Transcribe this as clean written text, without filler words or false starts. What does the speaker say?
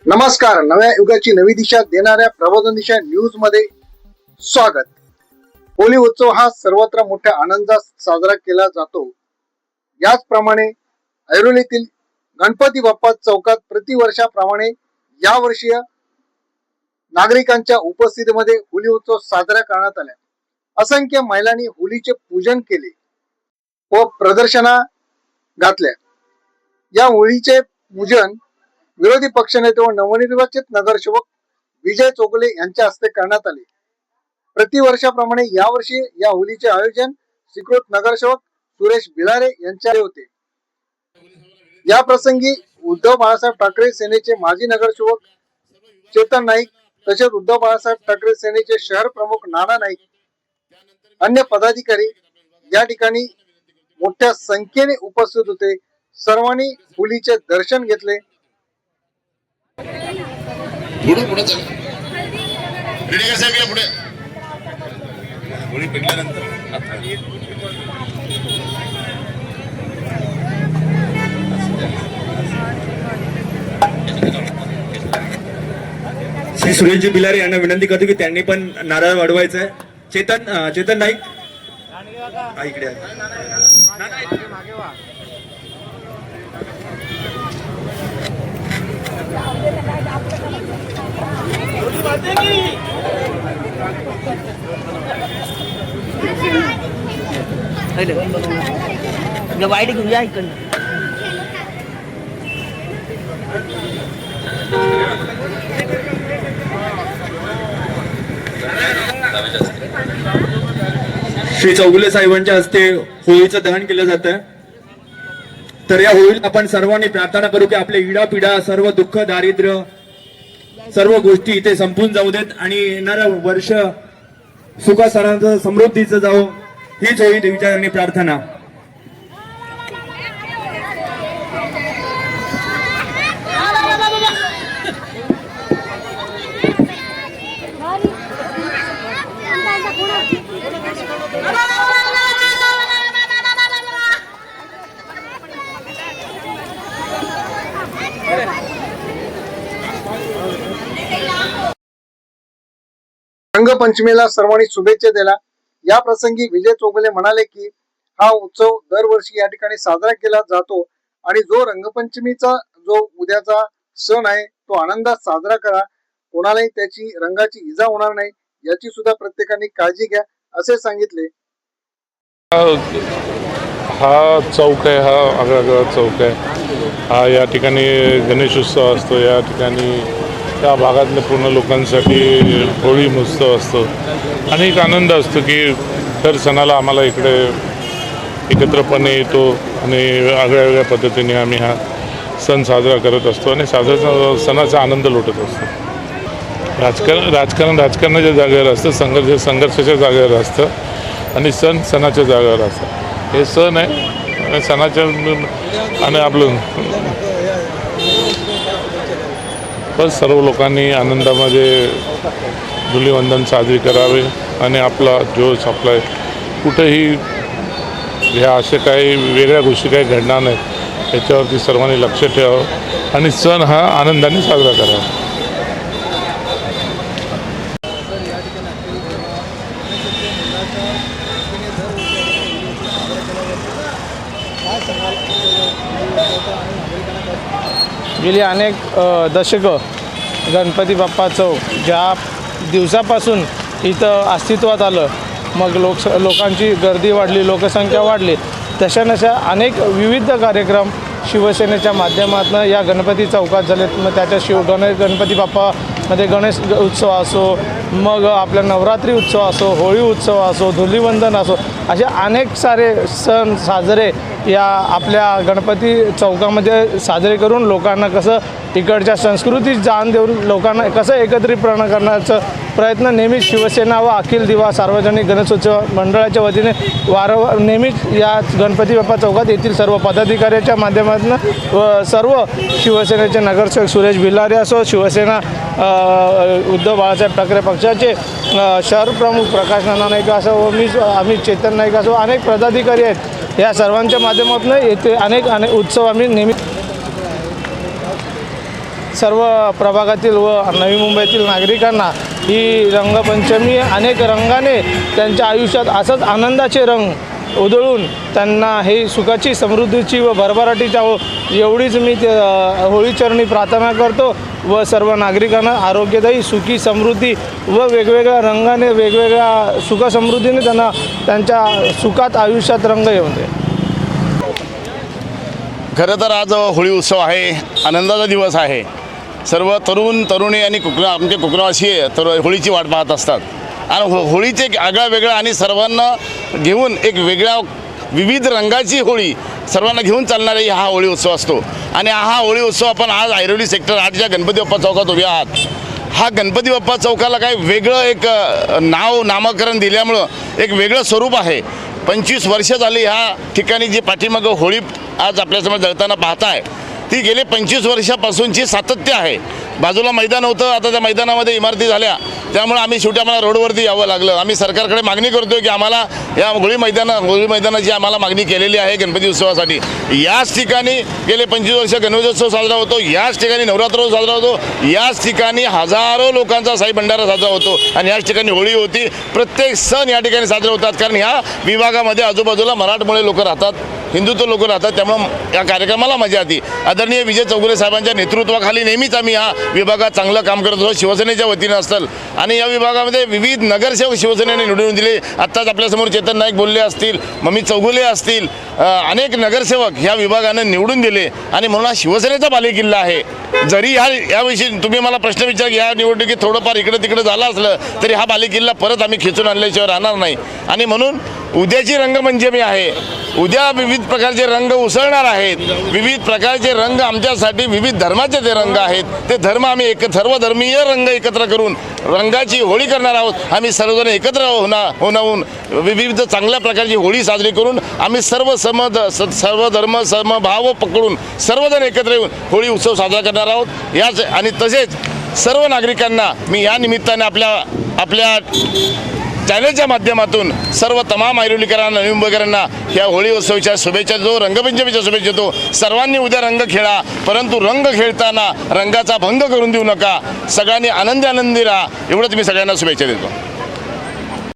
नमस्कार. नव्या युगाची नवी दिशा देणाऱ्या प्रबोधन दिशा न्यूज मध्ये स्वागत. होळी उत्सव हा सर्वत्र मोठ्या आनंदात साजरा केला जातो. याचप्रमाणे ऐरोलीतील गणपती बाप्पा चौकात प्रतिवर्षाप्रमाणे यावर्षी नागरिकांच्या उपस्थितीमध्ये होळी उत्सव साजरा करण्यात आला. असंख्य महिलांनी होळीचे पूजन केले व प्रदर्शना घातल्या. या होळीचे पूजन विरोधी पक्षनेते व नवनिर्वाचित नगरसेवक विजय चौगुले यांच्या हस्ते करण्यात आले. प्रतिवर्षाप्रमाणे यावर्षी या होळीचे आयोजन स्वीकृत नगरसेवक सुरेश भिलारे यांचे होते. या प्रसंगी उद्धव बाळासाहेब ठाकरे सेनेचे माजी नगरसेवक चेतन नाईक तसेच उद्धव बाळासाहेब ठाकरे सेनेचे शहर प्रमुख नाना नाईक अन्य पदाधिकारी या ठिकाणी मोठ्या संख्येने उपस्थित होते. सर्वांनी होळीचे दर्शन घेतले. पुढे पुढे चला. रेडी साहेब या पुढे. होळी पेटल्यानंतर श्री सुरेशजी बिलारे यांना विनंती करतो की त्यांनी पण नारळ वाढवायचा आहे. चेतन नाईक इकडे वाईट घेऊन या इकडनं. श्री चौगुले साहेबांच्या हस्ते होळीचं दहन केलं जातं. तर या होळीला आपण सर्वांनी प्रार्थना करू की आपले इडापिडा सर्व दुःख दारिद्र्य सर्व गोष्टी इथे संपून जाऊ देत आणि येणारं वर्ष सुखासनाचं समृद्धीचं जावं हीच होळी देवीच्या प्रार्थना. रंगपंचमीला सर्वांनी शुभेच्छा दिल्या. या प्रसंगी विजय चौगुले म्हणाले की हा उत्सव दरवर्षी या ठिकाणी साजरा केला जातो आणि जो रंगपंचमीचा जो उद्याचा सण आहे तो आनंदात साजरा करा. कोणालाही त्याची रंगाची इजा होणार नाही याची सुद्धा प्रत्येकाने काळजी घ्या असे सांगितले. हा चौक आहे, हा आगळा चौक आहे. हा या ठिकाणी गणेश उत्सव असतो. या ठिकाणी त्या भागातल्या पूर्ण लोकांसाठी होळी महोत्सव असतो आणि एक आनंद असतो की दर सणाला आम्हाला इकडे एकत्रपणे येतो आणि आगळ्या वेगळ्या पद्धतीने आम्ही हा सण साजरा करत असतो आणि सणाचा आनंद लुटत असतो. राजकारणाच्या जागेवर असतं, संघर्षाच्या जागेवर असतं आणि सणाच्या जागेवर असतं. हे सण आहे सणाच्या आणि आपलं बस सर्व लोकांनी आनंदामध्ये धुलीवंदन साजरी करावे आणि आपला जोश आपला कुठेही ह्या अशा काही वेगळ्या गोष्टी काही घडणार नाहीत याच्यावरती सर्वांनी लक्ष ठेवावं आणि सण हा आनंदाने साजरा करावा. गेली अनेक दशकं गणपती बाप्पा चौक ज्या दिवसापासून इथं अस्तित्वात आलं मग लोकांची गर्दी वाढली, लोकसंख्या वाढली, तशा अनेक विविध कार्यक्रम शिवसेनेच्या माध्यमातून या गणपती चौकात झालेत. मग त्याच्या गणपती बाप्पामध्ये गणेश उत्सव असो, मग आपल्या नवरात्री उत्सव असो, होळी उत्सव असो, धुलीवंदन असो, असे अनेक सारे सण साजरे या आपल्या गणपती चौकामध्ये साजरे करून लोकांना कसं इकडच्या संस्कृती जाण देऊन लोकांना कसं एकत्रितपणा करण्याचा प्रयत्न नेहमीच शिवसेना व अखिल दिवा सार्वजनिक गणेशोत्सव मंडळाच्या वतीने वारंवार नेहमीच या गणपती बाप्पा चौकात येथील सर्व पदाधिकाऱ्यांच्या माध्यमातून व सर्व शिवसेनेचे नगरसेवक सुरेश भिलारे असो, शिवसेना उद्धव बाळासाहेब ठाकरे पक्षाचे शहर प्रमुख प्रकाश नाना नाईक असो व आम्ही चेतन नाईक असो अनेक पदाधिकारी आहेत. या सर्वांच्या माध्यमातून येथे अनेक उत्सव आम्ही नेहमी सर्व प्रभागातील व नवी मुंबईतील नागरिकांना ही रंगपंचमी अनेक रंगाने त्यांच्या आयुष्यात असंच आनंदाचे रंग उधळून त्यांना हे सुखाची समृद्धीची व भरभराटीच्या हो एवढीच मी होळीचरणी प्रार्थना करतो व सर्व नागरिकांना आरोग्यदायी सुखी समृद्धी व वेगवेगळ्या रंगाने वेगवेगळ्या सुखसमृद्धीने त्यांना त्यांच्या सुखात आयुष्यात रंग येऊन दे. खरं तर आज होळी उत्सव आहे, आनंदाचा दिवस आहे. सर्व तरुण तरुणी आणि आमचे कोकणवासी तर होळीची वाट पाहत असतात आणि होळीचे एक आगळा वेगळा आणि सर्वांना घेऊन एक वेगळ्या विविध रंगाची होळी सर्वांना घेऊन चालणारा हा होळी उत्सव असतो. आणि हा होळी उत्सव आपण आज ऐरोली सेक्टर 8च्या गणपती बाप्पा चौकात उभे आहात. हा गणपती बाप्पा चौकाला काय वेगळं एक नामकरण दिल्यामुळं एक वेगळं स्वरूप आहे. 25 वर्ष झाली ह्या ठिकाणी जी पाठीमागं होळी आज आपल्यासमोर जळताना पाहताय ती गेले 25 वर्षापासूनची सातत्य आहे. बाजूला मैदान होतं, आता त्या मैदानामध्ये इमारती झाल्या, त्यामुळे आम्ही शेवटी आम्हाला रोडवरती यावं लागलं. आम्ही सरकारकडे मागणी करतोय की आम्हाला या होळी मैदानाची आम्हाला मागणी केलेली आहे गणपती उत्सवासाठी. याच ठिकाणी गेले 25 वर्ष गणेशोत्सव साजरा होतो, याच ठिकाणी नवरात्रोत्सव साजरा होतो, याच ठिकाणी हजारो लोकांचा साई भंडारा साजरा होतो आणि याच ठिकाणी होळी होती. प्रत्येक सण या ठिकाणी साजरे होतात कारण ह्या विभागामध्ये आजूबाजूला मराठमोळे लोक राहतात, हिंदुत्व लोक राहतात, त्यामुळं या कार्यक्रमाला मजा येते. आदरणीय विजय चौगुले साहेबांच्या नेतृत्वाखाली नेहमीच आम्ही या विभागात चांगलं काम करत होतो, शिवसेनेच्या वतीनं असतं. आणि या विभागामध्ये विविध नगरसेवक शिवसेनेने निवडून दिले. आत्ताच आपल्यासमोर चेतन नाईक बोलले असतील, मम्मी चौगुले असतील, अनेक नगरसेवक ह्या विभागानं निवडून दिले आणि म्हणून हा शिवसेनेचा बालेकिल्ला आहे. जरी याविषयी तुम्ही मला प्रश्न विचार की या निवडणुकीत थोडंफार इकडं तिकडं झालं असलं तरी हा बालेकिल्ला परत आम्ही खिचून आणल्याशिवाय राहणार नाही. आणि म्हणून उद्याची रंगपंचमी आहे, उद्या विविध प्रकारचे रंग उसळणार आहेत. विविध प्रकारचे रंग आमच्यासाठी विविध धर्माचे ते रंग आहेत. ते धर्म आम्ही सर्वधर्मीय रंग एकत्र करून रंगाची होळी करणार आहोत. आम्ही सर्वजण एकत्र होऊन विविध चांगल्या प्रकारची होळी साजरी करून आम्ही सर्व धर्म समभाव पकडून सर्वजण एकत्र येऊन होळी उत्सव साजरा करणार आहोत. याच आणि तसेच सर्व नागरिकांना मी या निमित्ताने आपल्या चॅनलच्या माध्यमातून सर्व तमाम ऐरोलीकरांना नवी मुंबईकरांना या होळी उत्सवाच्या शुभेच्छा देतो, रंगपंचमीच्या शुभेच्छा देतो. सर्वांनी उद्या रंग खेळा, परंतु रंग खेळताना रंगाचा भंग करून देऊ नका. सगळ्यांनी आनंदी राहा एवढंच मी सगळ्यांना शुभेच्छा देतो.